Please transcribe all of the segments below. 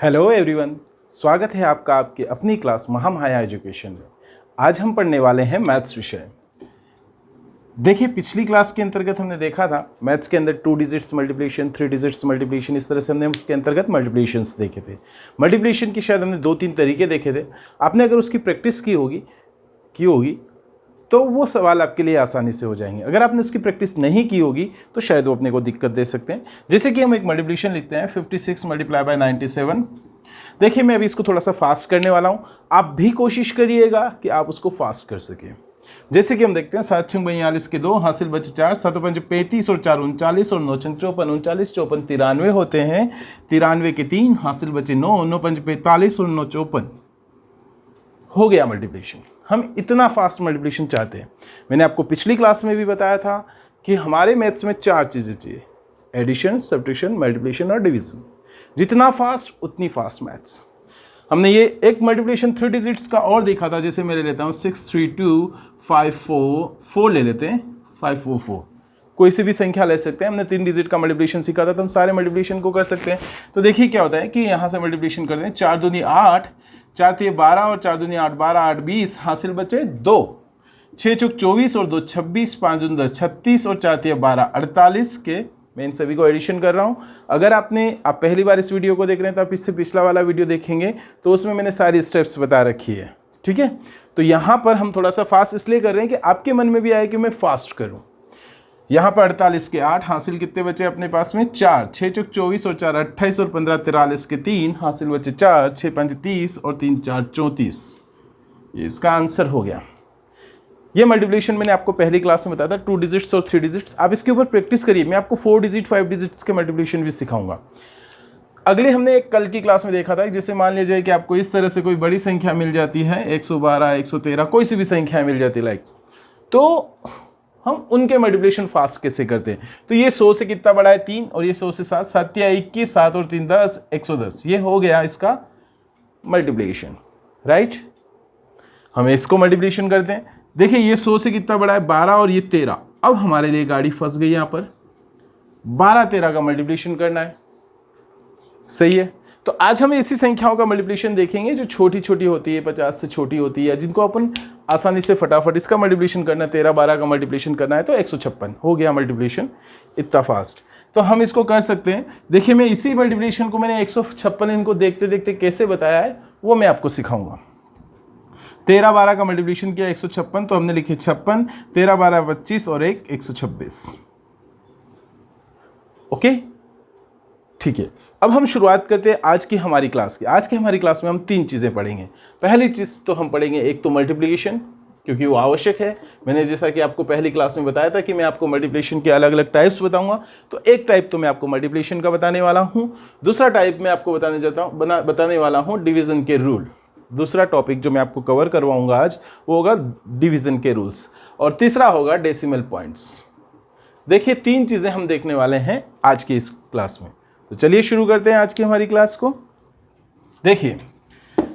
Hello everyone, स्वागत है आपका आपकी अपनी क्लास महामाया एजुकेशन में। आज हम पढ़ने वाले हैं मैथ्स विषय। देखिए, पिछली क्लास के अंतर्गत हमने देखा था मैथ्स के अंदर 2 डिजिट्स मल्टीप्लिकेशन, 3 डिजिट्स मल्टीप्लिकेशन, इस तरह से हमने उसके अंतर्गत मल्टीप्लिकेशंस देखे थे। मल्टीप्लिकेशन के शायद हमने 2-3 तरीके देखे थे। आपने अगर उसकी प्रैक्टिस की होगी तो वो सवाल आपके लिए आसानी से हो जाएंगे। अगर आपने उसकी प्रैक्टिस नहीं की होगी तो शायद वो अपने को दिक्कत दे सकते हैं। जैसे कि हम एक मल्टीप्लिकेशन लिखते हैं 56 मल्टीप्लाई बाय 97। देखिए, मैं अभी इसको थोड़ा सा फास्ट करने वाला हूँ, आप भी कोशिश करिएगा कि आप उसको फास्ट कर सकें। जैसे कि हम देखते हैं 7 6 42 के 2 हासिल बचे 4, 7 5 35 और 4 39 और 9 6 54, 39 54 93 होते हैं। 93 के 3 हासिल बचे 9, 9 5 45 और 9 54 हो गया मल्टीप्लिकेशन। हम इतना फास्ट मल्टीप्लिकेशन चाहते हैं। मैंने आपको पिछली क्लास में भी बताया था कि हमारे मैथ्स में 4 चीज़ें चाहिए: एडिशन, सब्ट्रैक्शन, मल्टीप्लिकेशन और डिवीजन। जितना फास्ट उतनी फास्ट मैथ्स। हमने ये एक मल्टीप्लिकेशन 3 डिजिट्स का और देखा था। जैसे मैं ले लेता हूँ 6 3 2 5 4 4 ले लेते हैं, 5 4 4। कोई सी भी संख्या ले सकते हैं। हमने 3 डिजिट का मल्टीप्लिकेशन सीखा था, तो हम सारे मल्टीप्लिकेशन को कर सकते हैं। तो देखिए क्या होता है कि यहाँ से मल्टीप्लिकेशन करते हैं। 4 दूनी 8, 4 तिये 12 और 4 दूनी 8 12, 8 20, हासिल बचे 2, 6 चौक 24 और 2 26, 5 दूनी 10 36 और 4 तिये 12 48 के मैं इन सभी को एडिशन कर रहा हूँ। अगर आप पहली बार इस वीडियो को देख रहे हैं तो आप इससे पिछला वाला वीडियो देखेंगे तो उसमें मैंने सारी स्टेप्स बता रखी है। ठीक है, तो यहाँ पर हम थोड़ा सा फास्ट इसलिए कर रहे हैं कि आपके मन में भी आए कि मैं फास्ट करूँ। यहाँ पर 48 के 8 हासिल कितने बचे अपने पास में 4, 6 चौक 24 और 4 28 और 15 43 के 3 हासिल बचे 4, 6 5 30 और 3 4 34। ये इसका आंसर हो गया। ये मल्टीप्लिकेशन मैंने आपको पहली क्लास में बताया था, 2 डिजिट्स और 3 डिजिट्स। आप इसके ऊपर प्रैक्टिस करिए। मैं आपको 4 डिजिट 5 डिजिट्स के मल्टीप्लिकेशन भी सिखाऊंगा। अगले हमने एक कल की क्लास में देखा था, जैसे मान लीजिए कि आपको इस तरह से कोई बड़ी संख्या मिल जाती है 112 113, कोई सी भी संख्या मिल जाती है लाइक, तो हम उनके मल्टीप्लिकेशन फास्ट कैसे करते हैं। तो ये 100 से कितना बड़ा है 3, और ये 100 से 7, 7 या 21, 7 और 3 10, 110। ये हो गया इसका मल्टीप्लिकेशन, राइट। हम इसको मल्टीप्लिकेशन करते हैं। देखिए, ये 100 से कितना बड़ा है 12 और ये 13। अब हमारे लिए गाड़ी फंस गई यहाँ पर, 12 13 का मल्टीप्लिकेशन करना है। सही है, तो आज हम ऐसी संख्याओं का मल्टीप्लिकेशन देखेंगे जो छोटी छोटी होती है, 50 से छोटी होती है, जिनको अपन आसानी से फटाफट इसका मल्टीप्लिकेशन करना है। 13 12 का मल्टीप्लिकेशन करना है तो 156 हो गया मल्टीप्लिकेशन, इतना फास्ट। तो हम इसको कर सकते हैं। देखिए, मैं इसी मल्टीप्लिकेशन को मैंने 156 इनको देखते देखते कैसे बताया है वो मैं आपको सिखाऊंगा। 13 12 का मल्टीप्लिकेशन किया 156, तो हमने लिखे 56, 13 12 25 और 1 126। ओके, ठीक है। अब हम शुरुआत करते हैं आज की हमारी क्लास की। आज की हमारी क्लास में हम 3 चीज़ें पढ़ेंगे। पहली चीज़ तो हम पढ़ेंगे एक तो मल्टीप्लिकेशन, क्योंकि वो आवश्यक है। मैंने जैसा कि आपको पहली क्लास में बताया था कि मैं आपको मल्टीप्लिकेशन के अलग अलग टाइप्स बताऊंगा, तो एक टाइप तो मैं आपको मल्टीप्लिकेशन का बताने वाला हूँ। दूसरा टाइप मैं आपको बताने वाला हूँ डिवीज़न के रूल। दूसरा टॉपिक जो मैं आपको कवर करवाऊंगा आज वो होगा डिवीज़न के रूल्स, और तीसरा होगा डेसिमल पॉइंट्स। देखिए, 3 चीज़ें हम देखने वाले हैं आज की इस क्लास में। तो चलिए शुरू करते हैं आज की हमारी क्लास को। देखिए,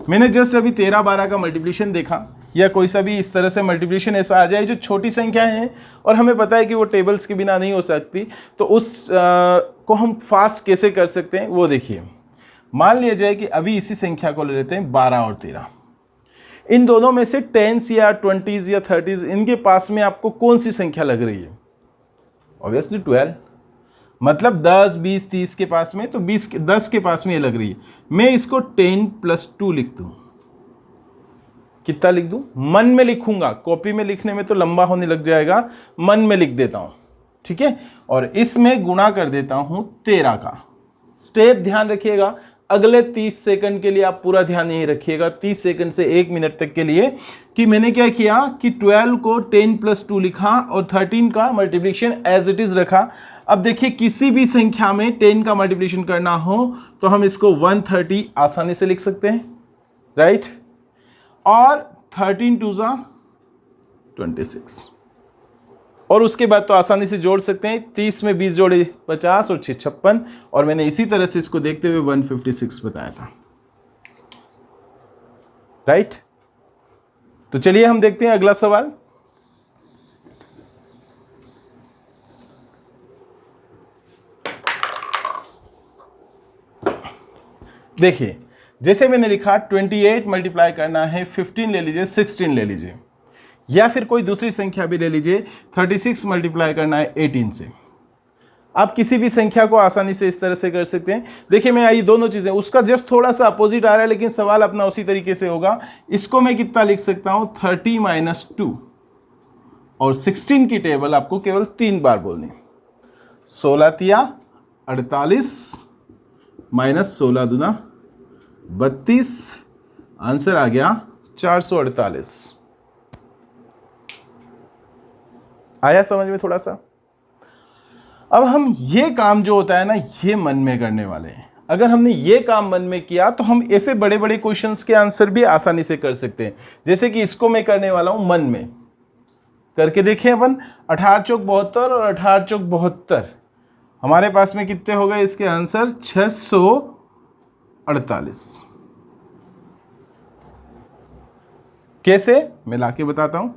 मैंने जस्ट अभी 13 12 का मल्टीप्लिकेशन देखा, या कोई सा भी इस तरह से मल्टीप्लिकेशन ऐसा आ जाए जो छोटी संख्याएं हैं और हमें पता है कि वो टेबल्स के बिना नहीं हो सकती, तो उस को हम फास्ट कैसे कर सकते हैं वो देखिए। मान लिया जाए कि अभी इसी संख्या को ले लेते हैं 12 और 13। इन दोनों में से 10s या 20s या 30s इनके पास में आपको कौन सी संख्या लग रही है? ऑब्वियसली 12। मतलब 10 20 30 के पास में, तो 10 के पास में ये लग रही है। मैं इसको 10 + 2 लिख दूं। कितना लिख दूं? मन में लिखूंगा, कॉपी में लिखने में तो लंबा होने लग जाएगा, मन में लिख देता हूं। ठीक है, और इसमें गुणा कर देता हूं 13 का। स्टेप ध्यान रखिएगा, अगले 30 सेकंड के लिए आप पूरा ध्यान यही रखिएगा, 30 सेकंड से 1 मिनट तक के लिए, कि मैंने क्या किया कि 12 को 10 + 2 लिखा और 13 का मल्टीप्लिकेशन एज इट इज रखा। अब देखिए, किसी भी संख्या में 10 का मल्टीप्लिकेशन करना हो तो हम इसको 130 आसानी से लिख सकते हैं, राइट। और 13 2 = 26, और उसके बाद तो आसानी से जोड़ सकते हैं। 30 में 20 जोड़े 50 और 6 56, और मैंने इसी तरह से इसको देखते हुए 156 बताया था, राइट। तो चलिए हम देखते हैं अगला सवाल। देखिए जैसे मैंने लिखा 28 मल्टीप्लाई करना है 15 ले लीजिए, 16 ले लीजिए, या फिर कोई दूसरी संख्या भी ले लीजिए 36 मल्टीप्लाई करना है 18 से। आप किसी भी संख्या को आसानी से इस तरह से कर सकते हैं। देखिए मैं ये दोनों चीज़ें, उसका जस्ट थोड़ा सा अपोजिट आ रहा है लेकिन सवाल अपना उसी तरीके से होगा। इसको मैं कितना लिख सकता हूँ 30 - 2, और 16 की टेबल आपको केवल 3 बार बोलनी। 16 तिया 48 माइनस 16 दूना 32, आंसर आ गया 448। आया समझ में थोड़ा सा? अब हम ये काम जो होता है ना, ये मन में करने वाले हैं। अगर हमने ये काम मन में किया तो हम ऐसे बड़े बड़े क्वेश्चंस के आंसर भी आसानी से कर सकते हैं। जैसे कि इसको मैं करने वाला हूं मन में करके देखें अपन। 18 चौक 72 और 18 चौक 72, हमारे पास में कितने हो गए इसके आंसर? 648। कैसे मैं लाके बताता हूं।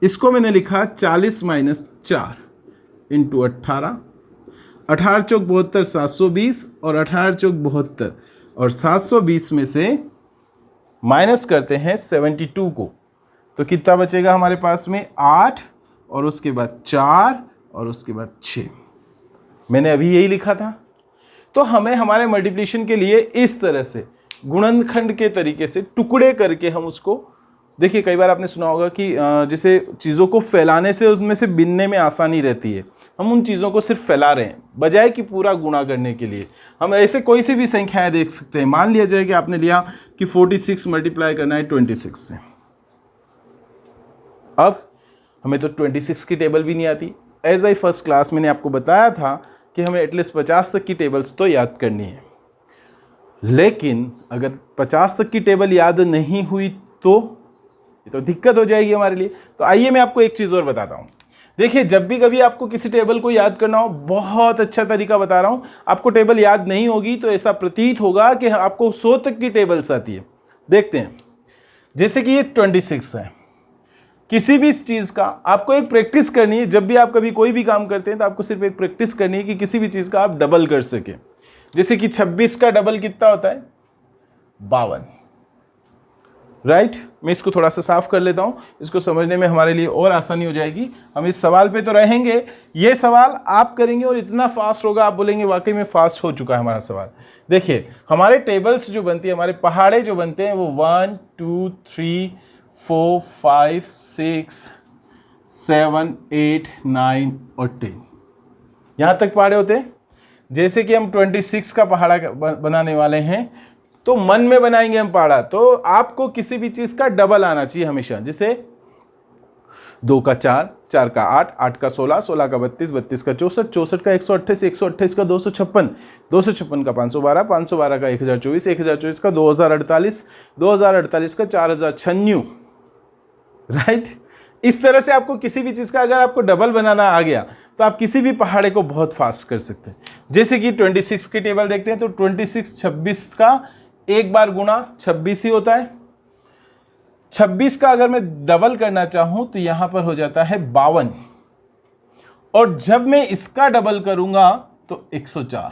इसको मैंने लिखा 40 - 4 इंटू 18, 18 चौक 72 720, और 18 चौक 72, और 720 में से माइनस करते हैं 72 को, तो कितना बचेगा हमारे पास में? 8, और उसके बाद 4, और उसके बाद 6। मैंने अभी यही लिखा था। तो हमें हमारे मल्टीप्लिकेशन के लिए इस तरह से गुणनखंड के तरीके से टुकड़े करके हम उसको, देखिए कई बार आपने सुना होगा कि जैसे चीज़ों को फैलाने से उसमें से बिनने में आसानी रहती है। हम उन चीज़ों को सिर्फ फैला रहे हैं बजाय कि पूरा गुणा करने के लिए। हम ऐसे कोई सी भी संख्याएं देख सकते हैं। मान लिया जाए कि आपने लिया कि 46 मल्टीप्लाई करना है 26 से। अब हमें तो 26 की टेबल भी नहीं आती। एज आई फर्स्ट क्लास मैंने आपको बताया था कि हमें एटलीस्ट 50 तक की टेबल्स तो याद करनी है। लेकिन अगर 50 तक की टेबल याद नहीं हुई तो ये तो दिक्कत हो जाएगी हमारे लिए। तो आइए मैं आपको एक चीज़ और बताता हूँ। देखिए जब भी कभी आपको किसी टेबल को याद करना हो, बहुत अच्छा तरीका बता रहा हूँ। आपको टेबल याद नहीं होगी तो ऐसा प्रतीत होगा कि आपको 100 तक की टेबल्स आती है। देखते हैं, जैसे कि ये 26 है। किसी भी चीज़ का आपको एक प्रैक्टिस करनी है। जब भी आप कभी कोई भी काम करते हैं तो आपको सिर्फ एक प्रैक्टिस करनी है कि किसी भी चीज़ का आप डबल कर सके। जैसे कि 26 का डबल कितना होता है? 52, राइट। मैं इसको थोड़ा सा साफ कर लेता हूँ, इसको समझने में हमारे लिए और आसानी हो जाएगी। हम इस सवाल पे तो रहेंगे, ये सवाल आप करेंगे और इतना फास्ट होगा आप बोलेंगे वाकई में फास्ट हो चुका है हमारा सवाल। देखिए हमारे टेबल्स जो बनती है, हमारे पहाड़े जो बनते हैं वो 1 2 3 4 5 6 7 8 9 और 10, यहाँ तक पहाड़े होते हैं। जैसे कि हम 26 का पहाड़ा बनाने वाले हैं तो मन में बनाएंगे हम पहाड़ा, तो आपको किसी भी चीज़ का डबल आना चाहिए हमेशा। जैसे 2 का 4, 4 का 8, 8 का 16, 16 का 32, 32 का 64, 64 का 128, 128 का 256, 256 का 512, 512 का 1024, 1024 का 2048, 2048 का 4096, राइट। इस तरह से आपको किसी भी चीज़ का अगर आपको डबल बनाना आ गया तो आप किसी भी पहाड़े को बहुत फास्ट कर सकते हैं। जैसे कि 26 की टेबल देखते हैं तो 26 26 का एक बार गुणा 26 ही होता है। 26 का अगर मैं डबल करना चाहूं तो यहां पर हो जाता है 52, और जब मैं इसका डबल करूंगा तो 104,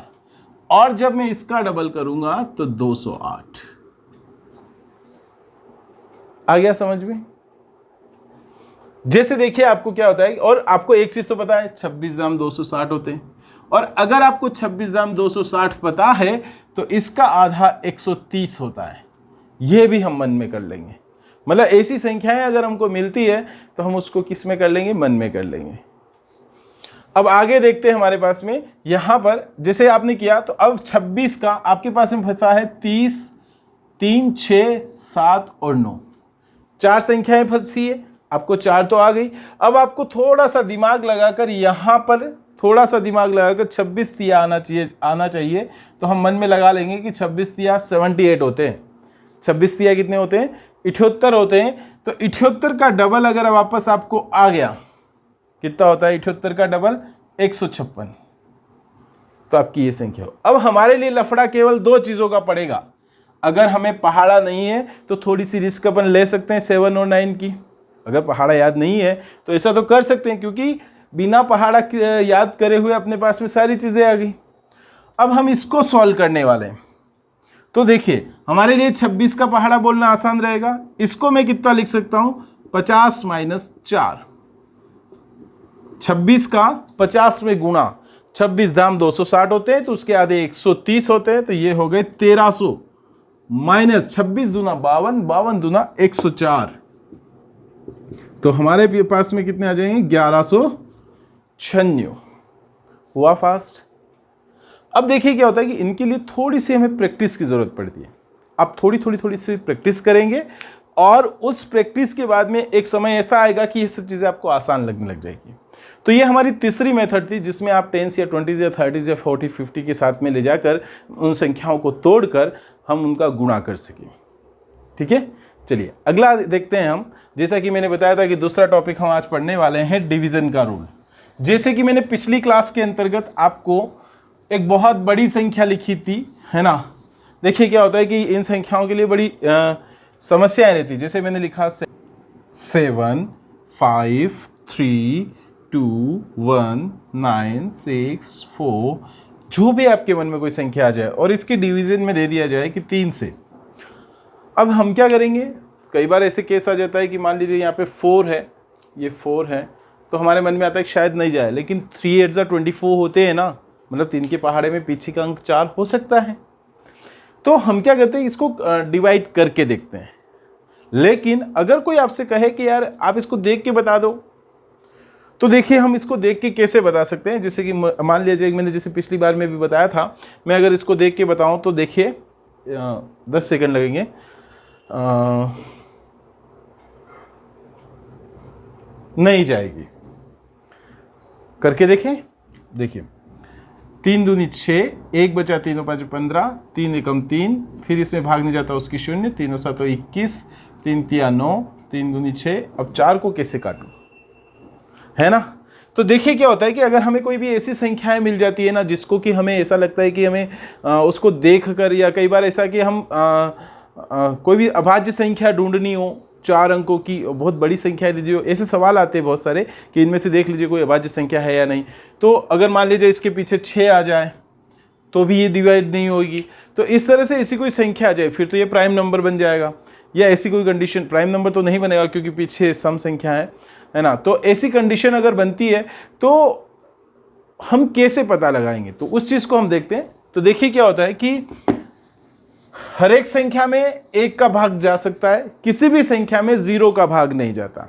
और जब मैं इसका डबल करूंगा तो 208। आ गया समझ में? जैसे देखिए आपको क्या होता है, और आपको एक चीज तो पता है 26 दाम 260 होते हैं, और अगर आपको 26 दाम 260 पता है तो इसका आधा 130 होता है। यह भी हम मन में कर लेंगे। मतलब ऐसी संख्याएं अगर हमको मिलती है तो हम उसको किस में कर लेंगे? मन में कर लेंगे। अब आगे देखते हैं हमारे पास में यहां पर जैसे आपने किया तो अब 26 का आपके पास में फंसा है 30, 3, 6, 7 और 9, 4 संख्याएं फंसी है। आपको 4 तो आ गई। अब आपको थोड़ा सा दिमाग लगाकर यहां पर थोड़ा सा दिमाग लगाकर 26 तिया आना चाहिए। तो हम मन में लगा लेंगे कि 26 तिया 78 होते हैं। 26 तिया कितने होते हैं? 78 होते हैं। तो 78 का डबल अगर वापस आपको आ गया, कितना होता है 78 का डबल? 156। तो आपकी ये संख्या हो। अब हमारे लिए लफड़ा केवल 2 चीज़ों का पड़ेगा। अगर हमें पहाड़ा नहीं है तो थोड़ी सी रिस्क अपन ले सकते हैं 7 और 9 की। अगर पहाड़ा याद नहीं है तो ऐसा तो कर सकते हैं, क्योंकि बिना पहाड़ा याद करे हुए अपने पास में सारी चीज़ें आ गई। अब हम इसको सॉल्व करने वाले हैं। तो देखिए हमारे लिए 26 का पहाड़ा बोलना आसान रहेगा। इसको मैं कितना लिख सकता हूं, 50 माइनस 4। 26 का 50 में गुणा, 26 धाम 260 होते हैं तो उसके आधे 130 होते हैं, तो ये हो गए 1300 माइनस 26 दूना 52, 52 दूना 104, तो हमारे पास में कितने आ जाएंगे 1196। हुआ फास्ट। अब देखिए क्या होता है कि इनके लिए थोड़ी सी हमें प्रैक्टिस की जरूरत पड़ती है। आप थोड़ी सी प्रैक्टिस करेंगे और उस प्रैक्टिस के बाद में एक समय ऐसा आएगा कि ये सब चीज़ें आपको आसान लगने लग जाएगी। तो ये हमारी तीसरी मेथड थी जिसमें आप 10s या 20s या 30s या 40 50 के साथ में ले जाकर उन संख्याओं को तोड़कर हम उनका गुणा कर सकें। ठीक है, चलिए अगला देखते हैं हम। जैसा कि मैंने बताया था कि दूसरा टॉपिक हम आज पढ़ने वाले हैं डिवीजन का रूल। जैसे कि मैंने पिछली क्लास के अंतर्गत आपको एक बहुत बड़ी संख्या लिखी थी, है ना। देखिए क्या होता है कि इन संख्याओं के लिए बड़ी समस्याएं रहती। जैसे मैंने लिखा 7 5 3 2 1 9 6 4, जो भी आपके मन में कोई संख्या आ जाए और इसके डिवीजन में दे दिया जाए कि 3 से। अब हम क्या करेंगे, कई बार ऐसे केस आ जाता है कि मान लीजिए यहाँ पे 4 है, ये 4 है, तो हमारे मन में आता है कि शायद नहीं जाए, लेकिन 3 8 24 होते हैं ना, मतलब 3 के पहाड़े में पीछे का अंक 4 हो सकता है। तो हम क्या करते हैं, इसको डिवाइड करके देखते हैं। लेकिन अगर कोई आपसे कहे कि यार आप इसको देख के बता दो, तो देखिए हम इसको देख के कैसे बता सकते हैं। जैसे कि मान लीजिए मैंने जैसे पिछली बार में भी बताया था, मैं अगर इसको देख के बताऊं तो देखिए 10 सेकंड लगेंगे। नहीं जाएगी, करके देखें। देखिए 3 दूनी 6, 1 बचा 3 5 15, 3 एकम 3, फिर इसमें भाग नहीं जाता उसकी 0, 3 7 21, 3 3 9, 3 दूनी 6। अब 4 को कैसे काटूं, है ना। तो देखिए क्या होता है कि अगर हमें कोई भी ऐसी संख्याएं मिल जाती है ना जिसको कि हमें ऐसा लगता है कि हमें उसको देखकर, या कई बार ऐसा कि हम कोई भी अभाज्य संख्या ढूंढनी हो, 4 अंकों की बहुत बड़ी संख्या दे दी हो, ऐसे सवाल आते हैं बहुत सारे कि इनमें से देख लीजिए कोई अभाज्य संख्या है या नहीं। तो अगर मान लीजिए इसके पीछे 6 आ जाए तो भी ये डिवाइड नहीं होगी। तो इस तरह से ऐसी कोई संख्या आ जाए फिर तो ये प्राइम नंबर बन जाएगा, या ऐसी कोई कंडीशन, प्राइम नंबर तो नहीं बनेगा क्योंकि पीछे सम संख्या है ना। तो ऐसी कंडीशन अगर बनती है तो हम कैसे पता लगाएंगे, तो उस चीज को हम देखते हैं। तो देखिए क्या होता है कि हर एक संख्या में 1 का भाग जा सकता है, किसी भी संख्या में 0 का भाग नहीं जाता,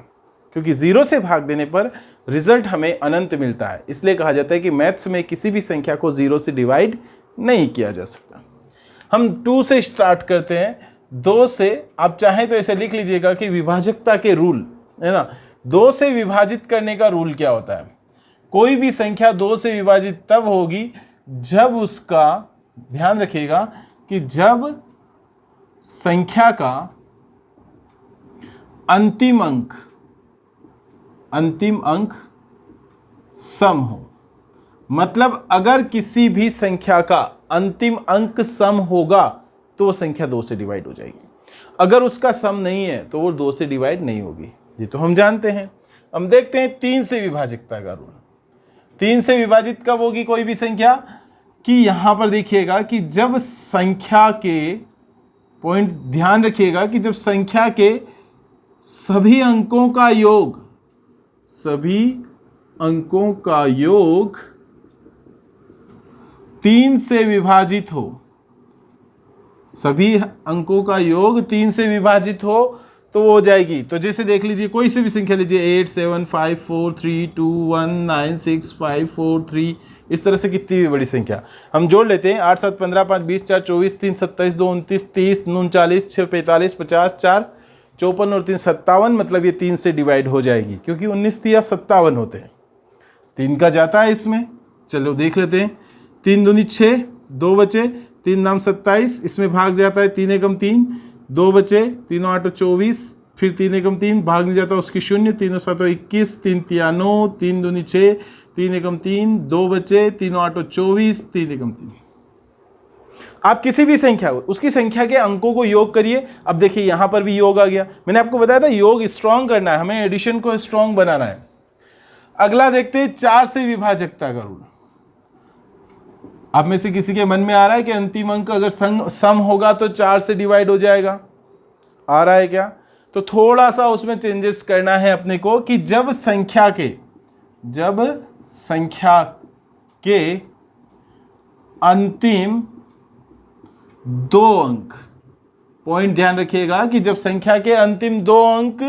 क्योंकि 0 से भाग देने पर रिजल्ट हमें अनंत मिलता है। इसलिए कहा जाता है कि मैथ्स में किसी भी संख्या को 0 से डिवाइड नहीं किया जा सकता। हम 2 से स्टार्ट करते हैं, 2 से आप चाहें तो ऐसे लिख लीजिएगा कि विभाजकता के रूल, है ना। 2 से विभाजित करने का रूल क्या होता है, कोई भी संख्या 2 से विभाजित तब होगी जब उसका, ध्यान रखिएगा कि जब संख्या का अंतिम अंक सम हो। मतलब अगर किसी भी संख्या का अंतिम अंक सम होगा तो वो संख्या 2 से डिवाइड हो जाएगी। अगर उसका सम नहीं है तो वो 2 से डिवाइड नहीं होगी, ये तो हम जानते हैं। हम देखते हैं 3 से विभाजकता का रूल। 3 से विभाजित कब होगी कोई भी संख्या, कि यहां पर देखिएगा कि जब संख्या के, पॉइंट ध्यान रखिएगा कि जब संख्या के सभी अंकों का योग 3 से विभाजित हो, सभी अंकों का योग 3 से विभाजित हो तो वो हो जाएगी। तो जैसे देख लीजिए कोई से भी संख्या लीजिए, 8 7 5 4 3 2 1 9 6 5 4 3, इस तरह से कितनी भी बड़ी संख्या हम जोड़ लेते हैं। 8 7 15 5 20 4 24 3 27 2 29 30 9 40 6 45 50 4 54 और 3 57, मतलब ये 3 से डिवाइड हो जाएगी क्योंकि 19 या 57 होते हैं। 3 का जाता है इसमें, चलो देख लेते हैं। 3 दूनी 6, 2 बचे, 3 नाम 27, इसमें भाग जाता है 3 एकम 3, 2 बचे, 3 8 24, फिर 3 एकम 3, भाग नहीं जाता उसकी 0, 3 7 21, 3 3 9, 3 दूनी 6, 3 एकम 3, 2 बचे, 3 8 24, 3 एकम 3। आप किसी भी संख्या उसकी संख्या के अंकों को योग kariye। अब देखिए यहां पर भी योग आ गया। मैंने आपको बताया था योग स्ट्रॉन्ग करना है, हमें एडिशन को स्ट्रॉन्ग बनाना है। अगला देखते हैं 4 से विभाजकता का रूल। आप में से किसी के मन में आ रहा है कि अंतिम अंक अगर सम होगा तो 4 से डिवाइड हो जाएगा? आ रहा है क्या? तो थोड़ा सा उसमें चेंजेस करना है अपने को कि जब संख्या के अंतिम 2 अंक, पॉइंट ध्यान रखिएगा कि जब संख्या के अंतिम 2 अंक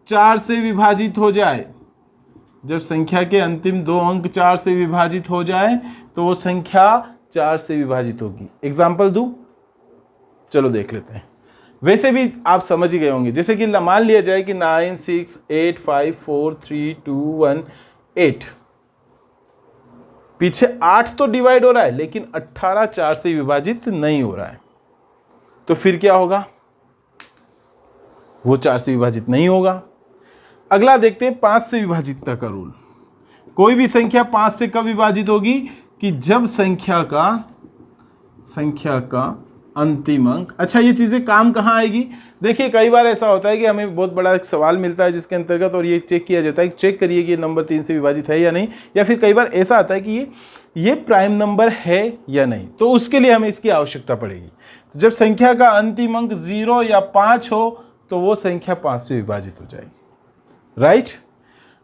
4 से विभाजित हो जाए, जब संख्या के अंतिम 2 अंक 4 से विभाजित हो जाए तो वो संख्या 4 से विभाजित होगी। एग्जाम्पल दूं? चलो देख लेते हैं। वैसे भी आप समझ ही गए होंगे। जैसे कि मान लिया जाए कि 9 6 8 5 4 3 2 1 8, पीछे 8 तो डिवाइड हो रहा है लेकिन 18 4 से विभाजित नहीं हो रहा है, तो फिर क्या होगा? वो 4 से विभाजित नहीं होगा। अगला देखते हैं 5 से विभाजितता का रूल। कोई भी संख्या 5 से कब विभाजित होगी? कि जब संख्या का अंतिम अंक, अच्छा ये चीजें काम कहाँ आएगी? देखिए कई बार ऐसा होता है कि हमें बहुत बड़ा एक सवाल मिलता है जिसके अंतर्गत और ये चेक किया जाता है, चेक करिए कि ये नंबर 3 से विभाजित है या नहीं, या फिर कई बार ऐसा आता है कि ये प्राइम नंबर है या नहीं, तो उसके लिए हमें इसकी आवश्यकता पड़ेगी। तो जब संख्या का अंतिम अंक 0 या 5 हो तो वो संख्या 5 से विभाजित हो जाएगी, राइट।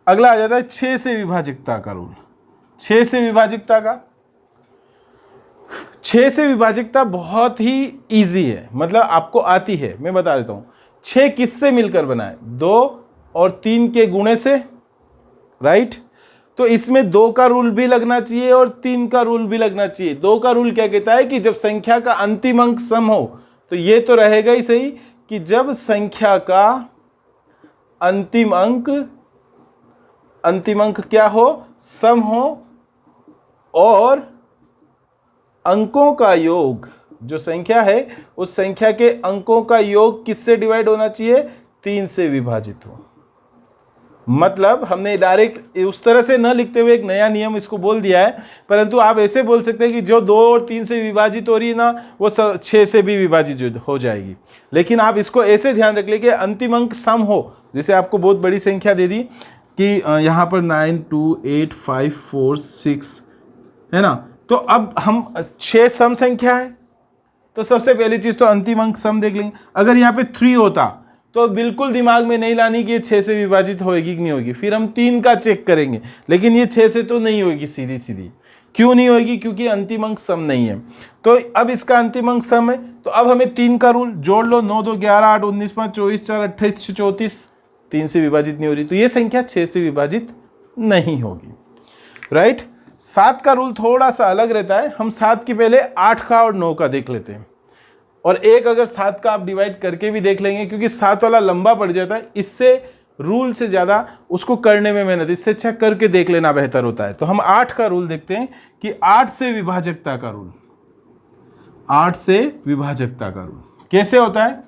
अगला आ जाता है 6 से विभाजकता का रूल। 6 से विभाजकता बहुत ही इजी है, मतलब आपको आती है। मैं बता देता हूं 6 किससे मिलकर बना है? 2 और 3 के गुणे से, राइट। तो इसमें 2 का रूल भी लगना चाहिए और 3 का रूल भी लगना चाहिए। 2 का रूल क्या कहता है कि जब संख्या का अंतिम अंक सम हो, तो ये तो रहेगा ही सही कि जब संख्या का अंतिम अंक क्या हो? सम हो, और अंकों का योग, जो संख्या है उस संख्या के अंकों का योग किससे डिवाइड होना चाहिए? 3 से विभाजित हो। मतलब हमने डायरेक्ट उस तरह से न लिखते हुए एक नया नियम इसको बोल दिया है, परंतु आप ऐसे बोल सकते हैं कि जो 2 और 3 से विभाजित हो रही है ना, वो 6 से भी विभाजित हो जाएगी। लेकिन आप इसको ऐसे ध्यान रख लीजिए अंतिम अंक सम हो। जैसे आपको बहुत बड़ी संख्या दे दी कि यहाँ पर 9 2 8 5 4 6 है ना, तो अब हम 6 सम संख्या है, तो सबसे पहली चीज तो अंतिम अंक सम देख लेंगे। अगर यहाँ पे 3 होता तो बिल्कुल दिमाग में नहीं लानी कि ये 6 से विभाजित होगी कि नहीं होगी, फिर हम 3 का चेक करेंगे, लेकिन ये 6 से तो नहीं होगी सीधी सीधी। क्यों नहीं होगी? क्योंकि अंतिम अंक सम नहीं है। तो अब इसका अंतिम अंक सम है, तो अब हमें 3 का रूल जोड़ लो। 9 2 11 8 19 5 24 4 28 6 34, 3 से विभाजित नहीं हो रही, तो ये संख्या 6 से विभाजित नहीं होगी, राइट। 7 का रूल थोड़ा सा अलग रहता है। हम 7 के पहले 8 का और 9 का देख लेते हैं, और एक अगर 7 का आप डिवाइड करके भी देख लेंगे, क्योंकि 7 वाला लंबा पड़ जाता है, इससे रूल से ज़्यादा उसको करने में मेहनत, इससे अच्छा करके देख लेना बेहतर होता है। तो हम 8 का रूल देखते हैं कि 8 से विभाजकता का रूल। 8 से विभाजकता का रूल कैसे होता है?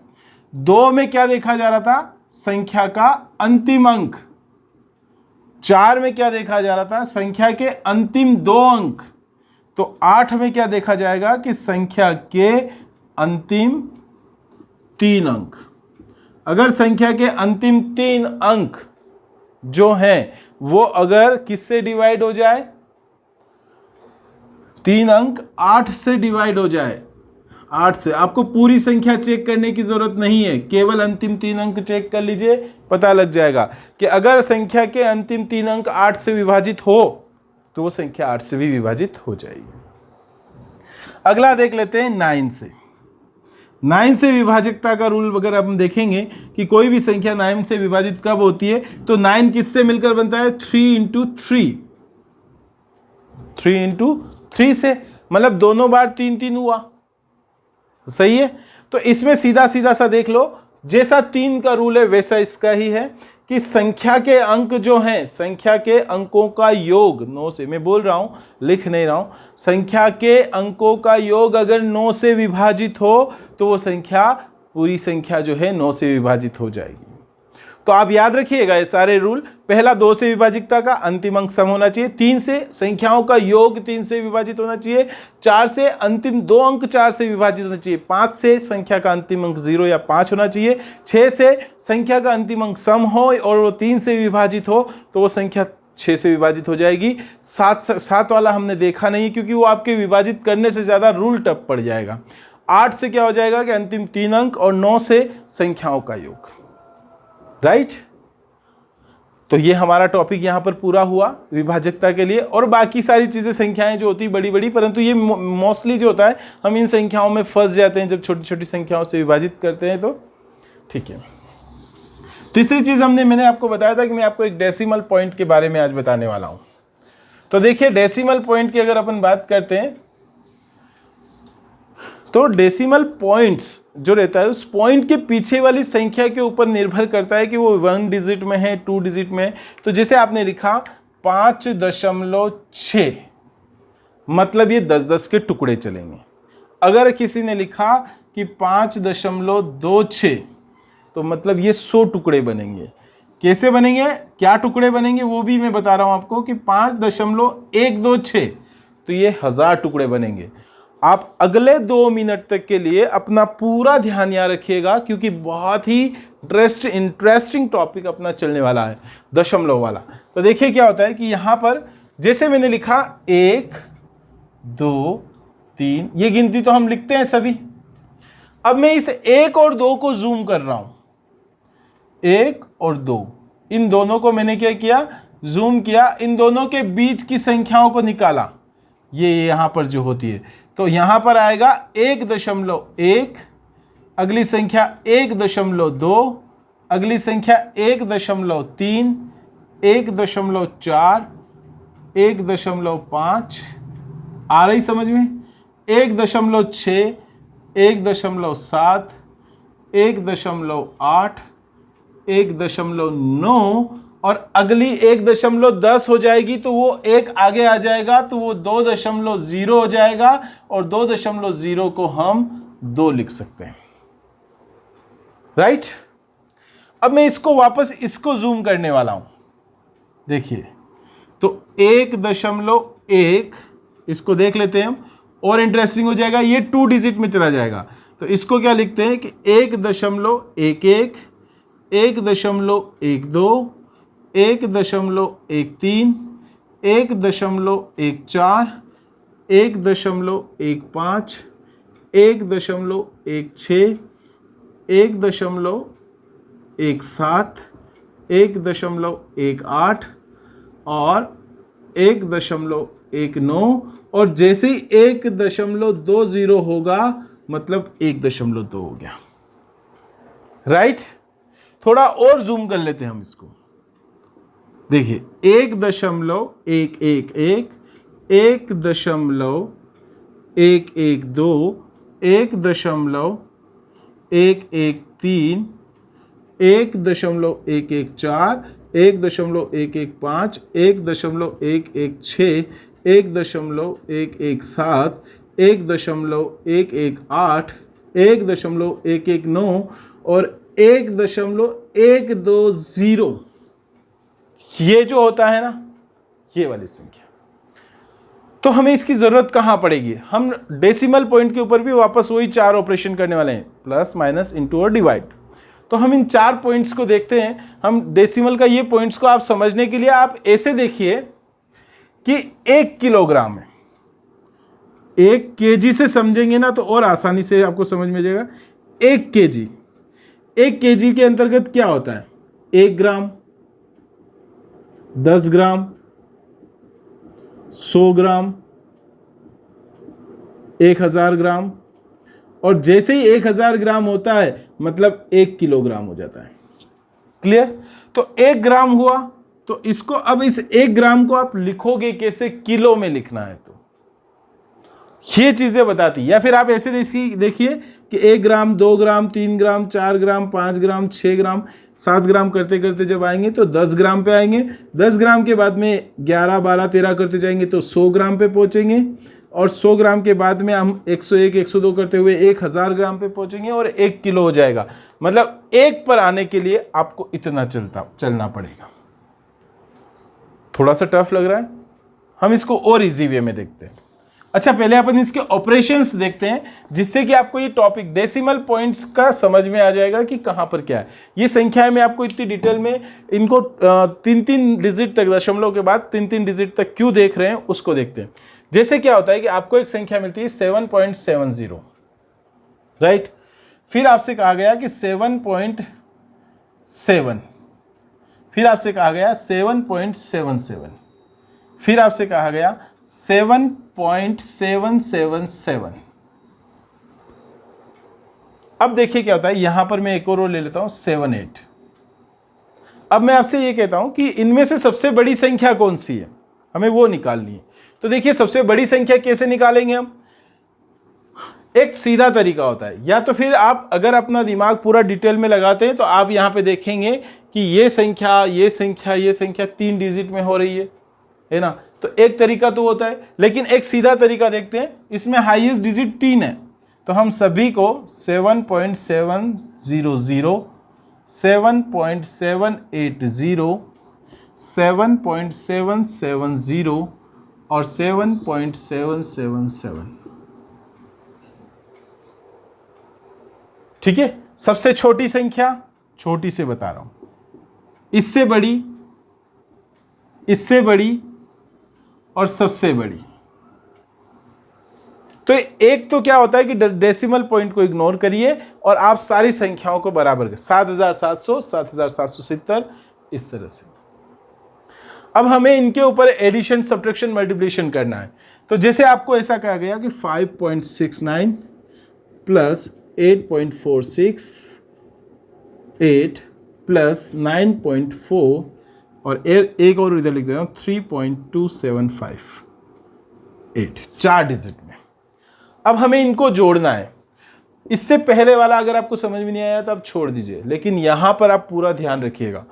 2 में क्या देखा जा रहा था? संख्या का अंतिम अंक। 4 में क्या देखा जा रहा था? संख्या के अंतिम 2 अंक। तो 8 में क्या देखा जाएगा कि संख्या के अंतिम 3 अंक। अगर संख्या के अंतिम 3 अंक जो हैं वो अगर किससे डिवाइड हो जाए? 3 अंक 8 से डिवाइड हो जाए, 8 से, आपको पूरी संख्या चेक करने की जरूरत नहीं है, केवल अंतिम 3 अंक चेक कर लीजिए, पता लग जाएगा कि अगर संख्या के अंतिम 3 अंक 8 से विभाजित हो तो वो संख्या 8 से भी विभाजित हो जाएगी। अगला देख लेते हैं 9 से। 9 से विभाजकता का रूल अगर हम देखेंगे कि कोई भी संख्या 9 से विभाजित कब होती है, तो 9 किससे मिलकर बनता है? 3 इंटू 3 से, मतलब दोनों बार 3 3 हुआ, सही है। तो इसमें सीधा सीधा सा देख लो, जैसा 3 का रूल है वैसा इसका ही है कि संख्या के अंक जो हैं, संख्या के अंकों का योग 9 से, मैं बोल रहा हूं, लिख नहीं रहा हूं, संख्या के अंकों का योग अगर 9 से विभाजित हो तो वो संख्या, पूरी संख्या जो है 9 से विभाजित हो जाएगी। तो आप याद रखिएगा ये सारे रूल। पहला 2 से विभाजितता का अंतिम अंक सम होना चाहिए, 3 से संख्याओं का योग 3 से विभाजित होना चाहिए, 4 से अंतिम 2 अंक 4 से विभाजित होना चाहिए, 5 से संख्या का अंतिम अंक 0 या 5 होना चाहिए, 6 से संख्या का अंतिम अंक सम हो और वो 3 से विभाजित हो तो वो संख्या 6 से विभाजित हो जाएगी। 7 वाला हमने देखा नहीं क्योंकि वो आपके विभाजित करने से ज़्यादा रूल टफ पड़ जाएगा। 8 से क्या हो जाएगा कि अंतिम 3 अंक, और 9 से संख्याओं का योग। राइट, तो ये हमारा टॉपिक यहाँ पर पूरा हुआ विभाजकता के लिए। और बाकी सारी चीज़ें संख्याएं जो होती है बड़ी बड़ी, परंतु ये मोस्टली जो होता है हम इन संख्याओं में फंस जाते हैं जब छोटी छोटी संख्याओं से विभाजित करते हैं। तो ठीक है, तीसरी चीज़ मैंने आपको बताया था कि मैं आपको एक डेसिमल पॉइंट के बारे में आज बताने वाला हूँ। तो देखिए, डेसिमल पॉइंट की अगर अपन बात करते हैं तो डेसिमल पॉइंट्स जो रहता है उस पॉइंट के पीछे वाली संख्या के ऊपर निर्भर करता है कि वो 1 डिजिट में है, 2 डिजिट में है। तो जैसे आपने लिखा 5.6, मतलब ये 10-10 के टुकड़े चलेंगे। अगर किसी ने लिखा कि 5.26, तो मतलब ये 100 टुकड़े बनेंगे। कैसे बनेंगे, क्या टुकड़े बनेंगे, वो भी मैं बता रहा हूं आपको कि 5.126, तो ये 1000 टुकड़े बनेंगे। आप अगले 2 मिनट तक के लिए अपना पूरा ध्यान यहाँ रखिएगा क्योंकि बहुत ही इंटरेस्टिंग टॉपिक अपना चलने वाला है, दशमलव वाला। तो देखिए क्या होता है कि यहाँ पर जैसे मैंने लिखा 1, 2, 3, ये गिनती तो हम लिखते हैं सभी। अब मैं इस 1 और 2 को जूम कर रहा हूं। 1 और 2, इन दोनों को मैंने क्या किया, जूम किया, इन दोनों के बीच की संख्याओं को निकाला। ये यहां पर जो होती है, तो यहां पर आएगा 1.1, अगली संख्या 1.2, अगली संख्या 1.3, 1.4, 1.5, आ रही समझ में, 1.6, 1.7, 1.8, 1.9, और अगली 1.10 हो जाएगी तो वो 1 आगे आ जाएगा, तो वो 2.0 हो जाएगा, और 2.0 को हम 2 लिख सकते हैं। राइट, अब मैं इसको वापस इसको जूम करने वाला हूं। देखिए, तो 1.1, इसको देख लेते हैं हम, और इंटरेस्टिंग हो जाएगा, ये 2 डिजिट में चला जाएगा। तो इसको क्या लिखते हैं कि 1.11, 1.12, 1.13, 1.14, 1.15, 1.16, 1.17, 1.18 और 1.19, और जैसे ही 1.20 होगा मतलब 1.2 हो गया। राइट, थोड़ा और जूम कर लेते हैं हम इसको। देखिए, 1.111, 1.112, 1.114, 1.115, 1.116, 1.117, 1.118, 1.119 और 1.120, ये जो होता है ना, ये वाली संख्या। तो हमें इसकी जरूरत कहां पड़ेगी, हम डेसिमल पॉइंट के ऊपर भी वापस वही 4 ऑपरेशन करने वाले हैं, प्लस, माइनस, इंटू और डिवाइड। तो हम इन 4 पॉइंट्स को देखते हैं। हम डेसिमल का ये पॉइंट्स को आप समझने के लिए आप ऐसे देखिए कि 1 किलोग्राम है, 1 केजी से समझेंगे ना तो और आसानी से आपको समझ में जाएगा। 1 केजी, 1 केजी के अंतर्गत क्या होता है, 1 ग्राम, 10 ग्राम, 100 ग्राम, 1000 ग्राम, और जैसे ही 1000 ग्राम होता है मतलब 1 किलोग्राम हो जाता है। क्लियर, तो 1 ग्राम हुआ, तो इसको अब इस 1 ग्राम को आप लिखोगे कैसे, किलो में लिखना है, तो ये चीजें बताती। या फिर आप ऐसे देखिए कि 1 ग्राम, 2 ग्राम, 3 ग्राम, 4 ग्राम, 5 ग्राम, 6 ग्राम, 7 ग्राम करते करते जब आएंगे तो 10 ग्राम पे आएंगे। 10 ग्राम के बाद में 11, 12, 13 करते जाएंगे तो 100 ग्राम पे पहुंचेंगे, और 100 ग्राम के बाद में हम 101, 102 करते हुए 1000 ग्राम पे पहुंचेंगे और 1 किलो हो जाएगा। मतलब 1 पर आने के लिए आपको इतना चलना पड़ेगा। थोड़ा सा टफ लग रहा है, हम इसको और इजी वे में देखते हैं। अच्छा, पहले अपन इसके ऑपरेशंस देखते हैं, जिससे कि आपको ये टॉपिक डेसिमल पॉइंट्स का समझ में आ जाएगा कि कहां पर क्या है। ये संख्याएं मैं आपको इतनी डिटेल में इनको 3-3 डिजिट तक, दशमलव के बाद 3-3 डिजिट तक क्यों देख रहे हैं उसको देखते हैं। जैसे क्या होता है कि आपको एक संख्या मिलती है 7.70, राइट। फिर आपसे कहा गया कि 7.7, फिर आपसे कहा गया 7.77, फिर आपसे कहा गया 7.777। अब देखिए क्या होता है, यहां पर मैं एक और रो ले लेता हूं 7-8। अब मैं आपसे ये कहता हूं कि इनमें से सबसे बड़ी संख्या कौन सी है, हमें वो निकालनी है। तो देखिए सबसे बड़ी संख्या कैसे निकालेंगे हम, एक सीधा तरीका होता है, या तो फिर आप अगर अपना दिमाग पूरा डिटेल में लगाते हैं तो आप यहां पे देखेंगे कि ये संख्या ये संख्या ये संख्या 3 डिजिट में हो रही है ना। तो एक तरीका तो होता है, लेकिन एक सीधा तरीका देखते हैं, इसमें हाईएस्ट डिजिट 3 है, तो हम सभी को 7.700, 7.780, 7.770 और 7.777, ठीक है। सबसे छोटी संख्या, छोटी से बता रहा हूं, इससे बड़ी, इससे बड़ी और सबसे बड़ी। तो एक तो क्या होता है कि डेसिमल पॉइंट को इग्नोर करिए और आप सारी संख्याओं को बराबर कर, 7700, 7770, इस तरह से। अब हमें इनके ऊपर एडिशन, सब्ट्रैक्शन, मल्टीप्लिकेशन करना है। तो जैसे आपको ऐसा कहा गया कि 5.69 प्लस 8.468 प्लस 9.4 और एक और इधर लिख देता हूं 3.2758, 4 डिजिट में। अब हमें इनको जोड़ना है। इससे पहले वाला अगर आपको समझ में नहीं आया तो आप छोड़ दीजिए, लेकिन यहां पर आप पूरा ध्यान रखिएगा।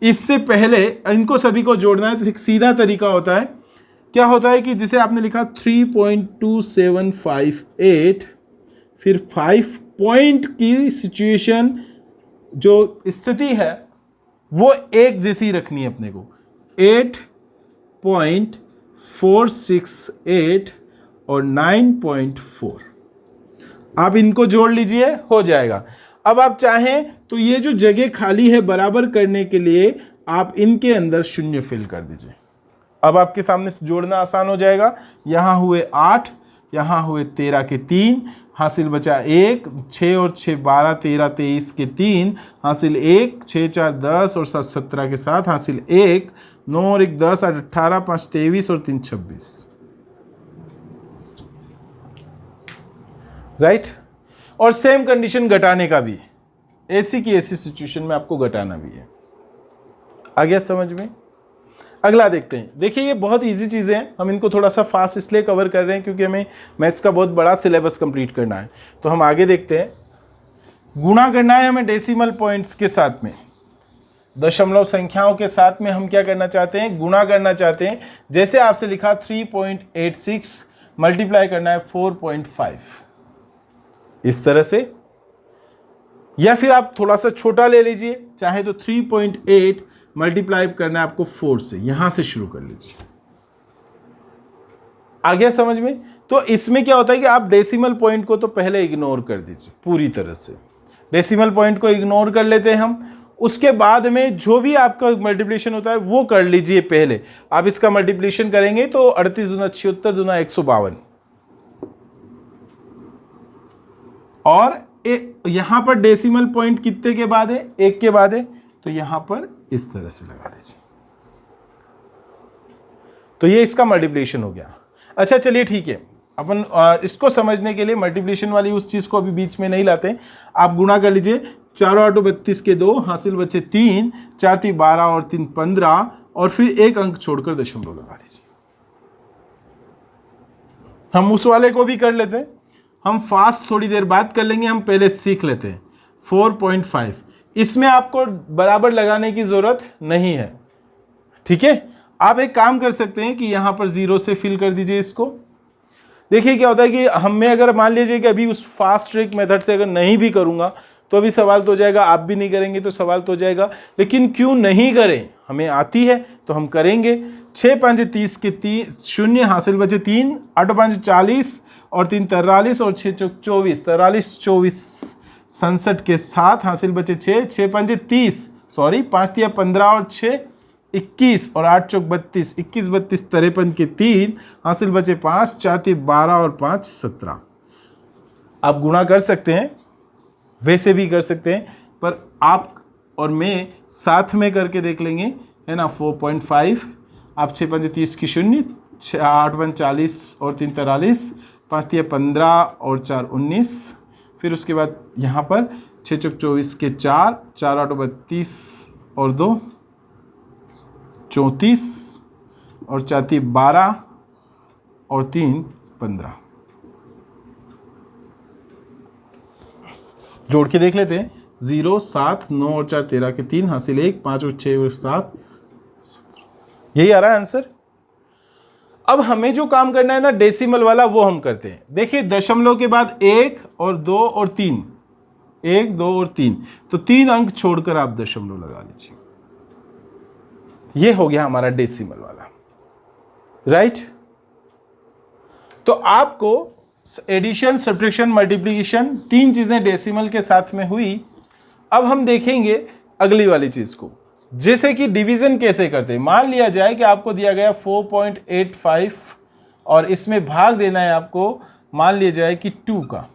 इससे पहले इनको सभी को जोड़ना है, तो एक सीधा तरीका होता है। क्या होता है कि जिसे आपने लिखा 3.2758, फिर 5 पॉइंट की सिचुएशन जो स्थिति है वो एक जैसी रखनी है अपने को, 8.468 और 9.4। आप इनको जोड़ लीजिए, हो जाएगा। अब आप चाहें तो ये जो जगह खाली है बराबर करने के लिए आप इनके अंदर शून्य फिल कर दीजिए। अब आपके सामने जोड़ना आसान हो जाएगा। यहां हुए 8, यहां हुए 13 के 3, हासिल बचा 1, 6 और 6 12, 13 23 के 3, हासिल 1, 6 4 10 और 7 17 के साथ हासिल 1, 9 और 1 10, 8 18, 5 23 और 3 26, राइट। और सेम कंडीशन घटाने का भी, ऐसी की ऐसी सिचुएशन में आपको घटाना भी है। आ गया समझ में। अगला देखते हैं। देखिए ये बहुत इजी चीज़ें हैं, हम इनको थोड़ा सा फास्ट इसलिए कवर कर रहे हैं क्योंकि हमें मैथ्स का बहुत बड़ा सिलेबस कंप्लीट करना है। तो हम आगे देखते हैं। गुणा करना है हमें डेसिमल पॉइंट्स के साथ में, दशमलव संख्याओं के साथ में हम क्या करना चाहते हैं, गुणा करना चाहते हैं। जैसे आपसे लिखा 3.86 मल्टीप्लाई करना है 4.5, इस तरह से। या फिर आप थोड़ा सा छोटा ले लीजिए, चाहे तो 3.8 मल्टीप्लाई करना है आपको 4 से, यहां से शुरू कर लीजिए। आ गया समझ में। तो इसमें क्या होता है कि आप डेसिमल पॉइंट को तो पहले इग्नोर कर दीजिए, पूरी तरह से डेसिमल पॉइंट को इग्नोर कर लेते हैं हम। उसके बाद में जो भी आपका मल्टीप्लिकेशन होता है वो कर लीजिए पहले। आप इसका मल्टीप्लिकेशन करेंगे तो 38 दूना 76 दूना 152, और यहां पर डेसिमल पॉइंट कितने के बाद है, 1 के बाद है, तो यहां पर इस तरह से लगा दीजिए। तो ये इसका मल्टीप्लिकेशन हो गया। अच्छा चलिए ठीक है, अपन इसको समझने के लिए मल्टीप्लिकेशन वाली उस चीज को अभी बीच में नहीं लाते। आप गुणा कर लीजिए, 4 8 32 के 2, हासिल बचे 3, 4 3 12 और 3 15, और फिर एक अंक छोड़कर दशमलव लगा दीजिए। हम उस वाले को भी कर लेते हैं, हम फास्ट थोड़ी देर बाद कर लेंगे, हम पहले सीख लेते हैं। 4.5, इसमें आपको बराबर लगाने की जरूरत नहीं है, ठीक है। आप एक काम कर सकते हैं कि यहां पर 0 से फिल कर दीजिए इसको। देखिए क्या होता है कि हमें अगर मान लीजिए कि अभी उस फास्ट ट्रिक मेथड से अगर नहीं भी करूंगा तो अभी सवाल तो हो जाएगा, आप भी नहीं करेंगे तो सवाल तो हो जाएगा। लेकिन क्यों नहीं करें, हमें आती है तो हम करेंगे। 6 5 30 के 3 शून्य हासिल बचे 3, 8 5 40 और 3 43 और 6 चौक 24, 43 24 67 के 7 हासिल बचे 6, 6 5 30 सॉरी 5 3 15 और 6 21 और 8 चौक 32, 21 32 53 के 3 हासिल बचे 5, 4 3 12 और 5 17। आप गुणा कर सकते हैं, वैसे भी कर सकते हैं, पर आप और मैं साथ में करके देख लेंगे, है ना। 4.5 आप 6 5 30 की शून्य, 8 5 40 और 3 43, 5 3 15 और 4 19, फिर उसके बाद यहाँ पर 6 चौक 24 के 4, 4 8 32 और 2 34 और 4 3 12 और 3 15। जोड़ के देख लेते हैं। 0 7 9 और 4 13 के 3 हासिल 1, 5 और 6 और 7, यही आ रहा है आंसर। अब हमें जो काम करना है ना डेसिमल वाला, वो हम करते हैं। देखिए दशमलव के बाद 1 और 2 और 3, 1 2 और 3, तो 3 अंक छोड़कर आप दशमलव लगा लीजिए। ये हो गया हमारा डेसिमल वाला, राइट। तो आपको एडिशन, सब्ट्रैक्शन, मल्टीप्लिकेशन, 3 चीजें डेसिमल के साथ में हुई। अब हम देखेंगे अगली वाली चीज को, जैसे कि डिवीजन कैसे करते हैं। मान लिया जाए कि आपको दिया गया 4.85 और इसमें भाग देना है आपको, मान लिया जाए कि 2 का,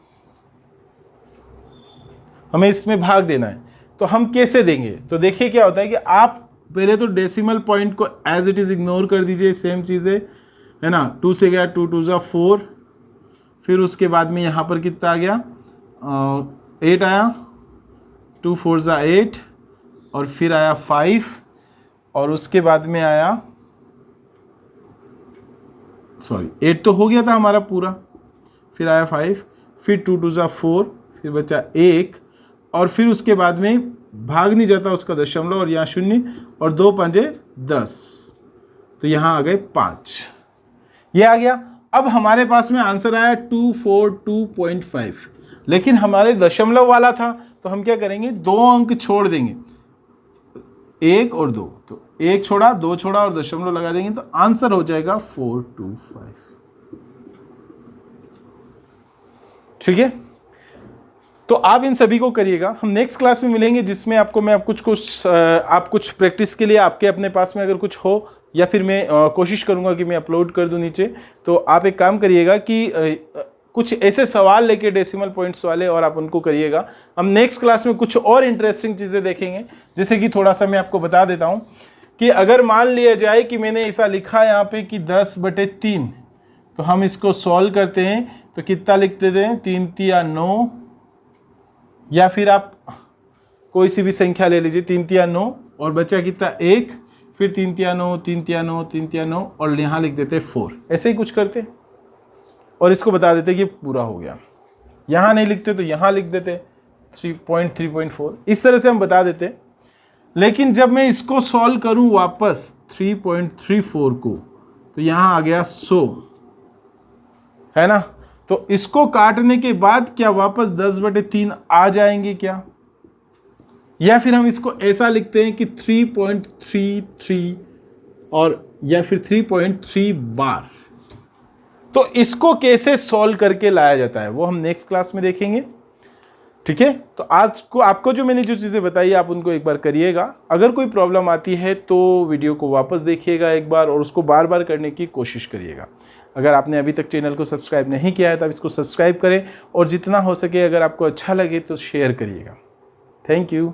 हमें इसमें भाग देना है। तो हम कैसे देंगे, तो देखिए क्या होता है कि आप पहले तो डेसिमल पॉइंट को एज इट इज इग्नोर कर दीजिए, सेम चीजें, है ना। 2 से गया 2 2 जा 4, फिर उसके बाद में यहाँ पर कितना आ गया 8 आया, 2 4 जा 8 और फिर आया 5 और उसके बाद में आया 8 तो हो गया था हमारा पूरा, फिर आया 5, फिर 2 2 जा 4, फिर बचा 1 और फिर उसके बाद में भाग नहीं जाता उसका दशमलव और यहाँ 0 और 2 5 10, तो यहाँ आ गए 5, ये आ गया। अब हमारे पास में आंसर आया 242.5, लेकिन हमारे दशमलव वाला था, तो हम क्या करेंगे 2 अंक छोड़ देंगे, 1 और 2, तो 1 छोड़ा 2 छोड़ा और दशमलव लगा देंगे, तो आंसर हो जाएगा 425। ठीक है, तो आप इन सभी को करिएगा। हम नेक्स्ट क्लास में मिलेंगे, जिसमें आपको मैं आप कुछ प्रैक्टिस के लिए आपके अपने पास में अगर कुछ हो, या फिर मैं कोशिश करूंगा कि मैं अपलोड कर दूं नीचे, तो आप एक काम करिएगा कि कुछ ऐसे सवाल लेके डेसिमल पॉइंट्स वाले, और आप उनको करिएगा। हम नेक्स्ट क्लास में कुछ और इंटरेस्टिंग चीज़ें देखेंगे, जैसे कि थोड़ा सा मैं आपको बता देता हूं कि अगर मान लिया जाए कि मैंने ऐसा लिखा यहाँ पे कि 10/3, तो हम इसको सॉल्व करते हैं तो कितना लिख देते हैं 3 3 9, या फिर आप कोई सी भी संख्या ले लीजिए 3 3 9 और बचा कितना 1, फिर 3 3 9 3 3 9 3 3 9 और यहाँ लिख देते 4, ऐसे ही कुछ करते और इसको बता देते कि पूरा हो गया। यहाँ नहीं लिखते तो यहाँ लिख देते 3.4, इस तरह से हम बता देते। लेकिन जब मैं इसको सॉल्व करूं वापस 3.34 को, तो यहाँ आ गया 100, है ना। तो इसको काटने के बाद क्या वापस 10/3 आ जाएंगे क्या, या फिर हम इसको ऐसा लिखते हैं कि 3.33 और या फिर 3.3 बार। तो इसको कैसे सॉल्व करके लाया जाता है वो हम नेक्स्ट क्लास में देखेंगे। ठीक है, तो आज को आपको जो मैंने जो चीज़ें बताई आप उनको एक बार करिएगा। अगर कोई प्रॉब्लम आती है तो वीडियो को वापस देखिएगा एक बार और उसको बार बार करने की कोशिश करिएगा। अगर आपने अभी तक चैनल को सब्सक्राइब नहीं किया है तो आप इसको सब्सक्राइब करें, और जितना हो सके अगर आपको अच्छा लगे तो शेयर करिएगा। Thank you.